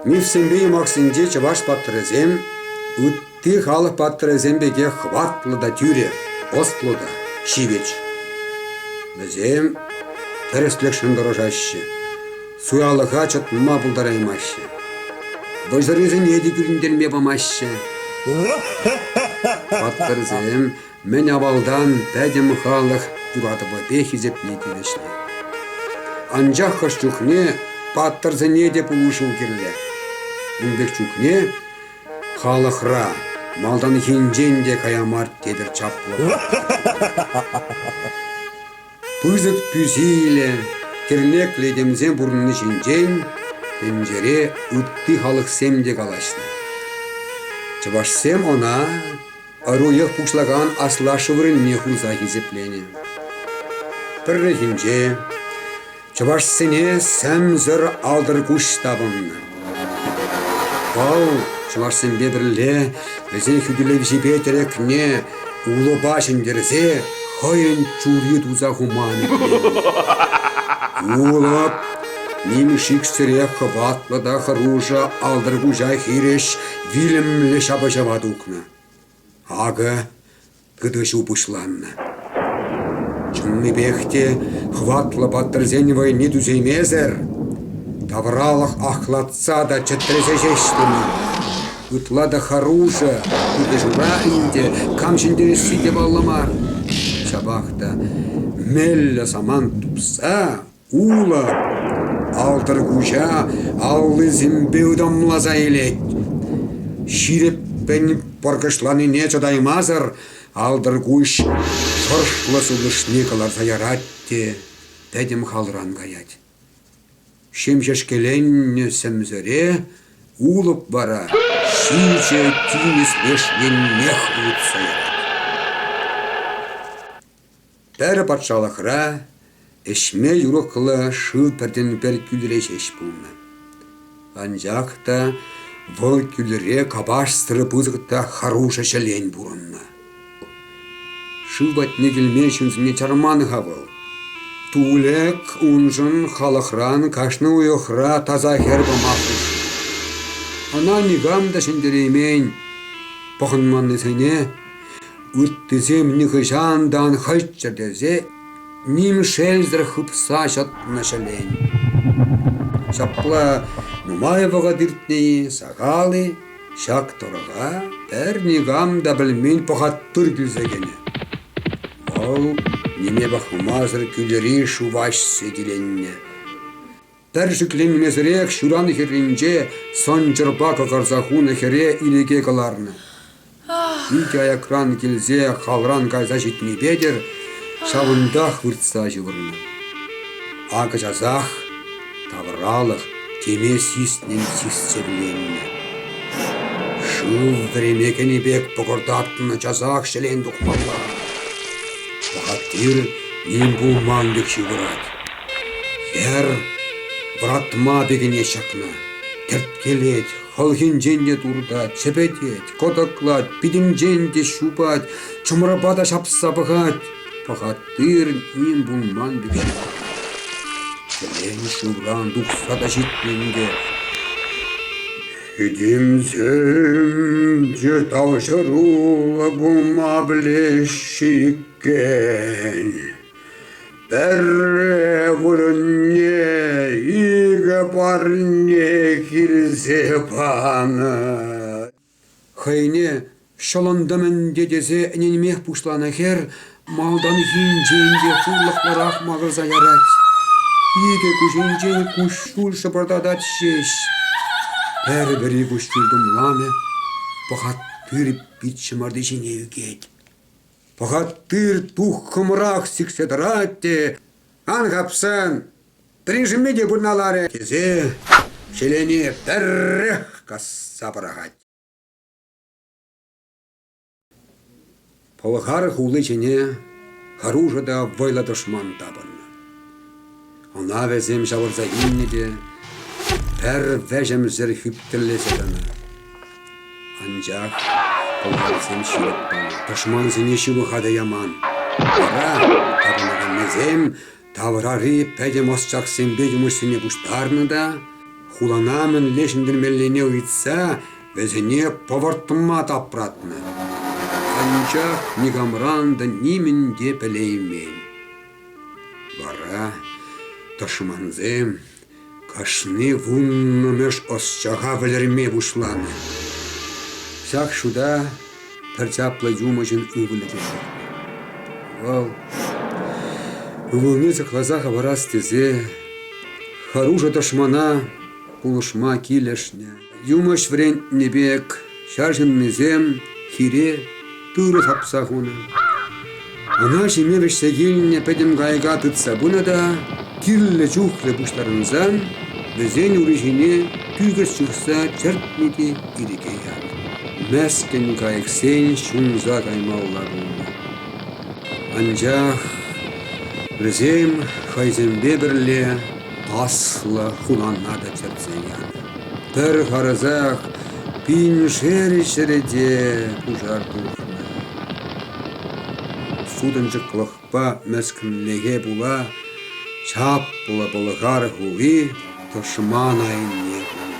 Мифсембей максинде чаваш паттрезем, утты халық паттрезембеге хватлы да тюре, остлы да, шивеч. Бізем тәрестлік шындырыжашы, суялыға чатма бұлдараймашы. Бұжырызын еді күріндерме бамашы. Паттрезем, мен авалдан пәдем халық юратыбы бехизеп нетелешне. Анжақ қашчухне паттрзене деп ұлышыл керлі. Ұнбек чухне халықра, малдан хинжен де каямар тедір чаплы. Пызык пүзейлі, керлек ледемзен бұрынны жинжен, пенжере үтті халық семде калашны. Чыбашсем она, аруйық пұшлаган асла шывырынне хуза хизеплене. Пірі хинже, чыбашсене сәмзір алдыр күш табынны. Бау, чыбашсын бедірле, бізен хүділі жібетерекне, улы башын дерзе, хайын чуры туза хуманы. Улып, немішік сірек хватлы да харужа алдыр күжа хиреш, вилімлі шабы жавадукны. Ага, кыдыш упышланны. Чынны бехте хватлы паттырзен войны дүзеймезер. Тавралық ахлатса да чыттырзе жештіні. Үтла да харужа, күді жура инде, камшындересі де балламар. Шабақта мәлі саман тупса, ула, алдыр күжа, аллы зімбе ұдамлаза елет. Ширеп бәні поркышланы не чадаймазыр, алдыр күш шыршлы сұлышны калар заяратте, пәдім халран гаять. Шемшешкеленне сәмзіре, улып бара, шиже тинес бешнен нех ұтсайрат. Бәрі патшалықра, эшме юрықлы шыл пәрден бәр күліреш еш бұлны. Анжақта вұл күліре кабаш сыры бұзықта харуша шәлен бұрынна. Шыл бәтіне келме шынзіне чарманы хавыл. Тулек унжын халықран кашны уйықра таза хербі мақыш. Ана нигамда шындереймен бұқынманны сәне, үттізем нихыжандан хайчырдезе, ним шелзір хыпса шатына шален. Шапла нумаеваға диртнеи сағалы, шак тұрыға, бәр нигамда білмен пұхаттыр күлзегені. Ол неме бақымазыр күлері шуваш седеленне. Бәр жүкленмезірек шураны херінже сон жырба қағарзахуны хере илеге қаларны. Ики аякран келзе қалран кайза жетіне бедер, шавындақ выртса жывырны. Ағы жазақ, тавралық, теме сиснен сиссерленне. Шыл времекені бек бұғырдаттыны жазақ шелен дұқмалла. Бұғаттыр нем бұлман бек жывырад. Ер бұратма бегіне шақна. Тәрт келет, халхин женде турда, чепетет, котаклад, бидин женде шупат, чымырапада шапса бұғат. Бұғаттыр нем бұлман бек жывырад. Келен шывран дұқса да жетменге. Едімзім жетау жырулы бұлма білешікен. Бәрі вұрынне, игі барне келзе баны. Хайне шаландамын дедезе әненмех пұшланы хер, малдан хинженде фурлықларақ мағыза ярат. Игі күшенжен күшшул шапырдадат шеш. Бәрі-бірі күштілдім ламе, бұғаттыр бітшімарды жіне үгет. Бұғаттыр тұқ қымырақ сікседіратте, аңғапсын, біріншіме де бұрналары кезе, шелене бәріқ қасса бірағат. Пылғар хулы жіне, харужада вайла дұшман табынны. Она вәзем жавырза иннеде, бәр вәжімзір хүптірлесетіні. Анжақ пылғарсен шереттіні. Дұшман зіне шывықады яман. Бара табынаған мезем, таврары пәдем осчақсен бедімірсіне бұштарны да, Хуланамын лешіндірмеліне ұйтса, везіне повартыма таппыратны. Анчах нигамранды нимінде пілеймен. Бара, ташманзем, кашны вуннымеш осчаға вілерме бұшланы. Сақ шуда пірчаплы юмажын үвілі Вал, ұвылны зақлазаға барас тезе, харужа ташмана пулышма килешне. Юмаш врен небек, шаржын мезем, хире, тыры тапсағуна. Ана жемевішсе еліне пәдім ғайға тұтса бұна да, кирлі жүхлі бұштарынзан, бізен үрежіне күйгіс жүхса чәртмеде иреге яны. Мәскен ғайықсен шунза ғаймауларына. Анжақ, бізем хайзембе бірле аслы хуланна да чәртсен яны. Бір ғарызақ пин шәрі-шәріде бұжар тұлқына. Судын жықлықпа мәскінлеге бұла, чап бұла бұлығар ғуи тұшман айынне бұла.